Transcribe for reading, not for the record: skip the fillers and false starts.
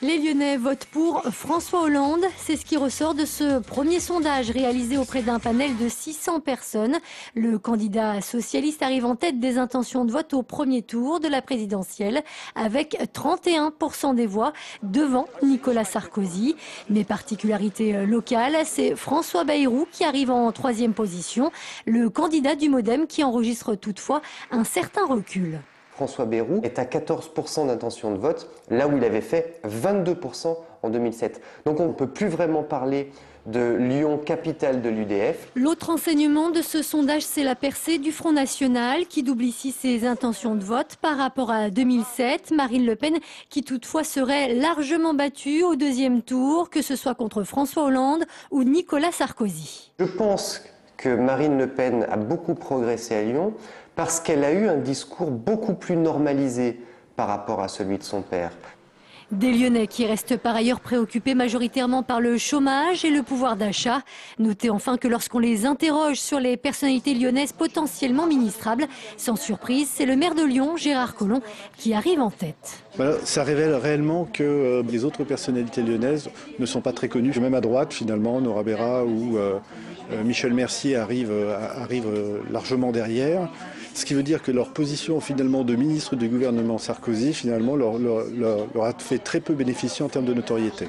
Les Lyonnais votent pour François Hollande. C'est ce qui ressort de ce premier sondage réalisé auprès d'un panel de 600 personnes. Le candidat socialiste arrive en tête des intentions de vote au premier tour de la présidentielle avec 31% des voix devant Nicolas Sarkozy. Mais particularité locale, c'est François Bayrou qui arrive en troisième position. Le candidat du MoDem qui enregistre toutefois un certain recul. François Bayrou est à 14% d'intention de vote, là où il avait fait 22% en 2007. Donc on ne peut plus vraiment parler de Lyon, capitale de l'UDF. L'autre enseignement de ce sondage, c'est la percée du Front National qui double ici ses intentions de vote par rapport à 2007. Marine Le Pen qui toutefois serait largement battue au deuxième tour, que ce soit contre François Hollande ou Nicolas Sarkozy. Je pense que Marine Le Pen a beaucoup progressé à Lyon parce qu'elle a eu un discours beaucoup plus normalisé par rapport à celui de son père. Des Lyonnais qui restent par ailleurs préoccupés majoritairement par le chômage et le pouvoir d'achat. Notez enfin que lorsqu'on les interroge sur les personnalités lyonnaises potentiellement ministrables, sans surprise, c'est le maire de Lyon, Gérard Collomb, qui arrive en tête. Ça révèle réellement que les autres personnalités lyonnaises ne sont pas très connues. Même à droite, finalement, Nora Berra ou Michel Mercier arrivent largement derrière. Ce qui veut dire que leur position finalement de ministre du gouvernement Sarkozy finalement leur a fait très peu bénéficier en termes de notoriété.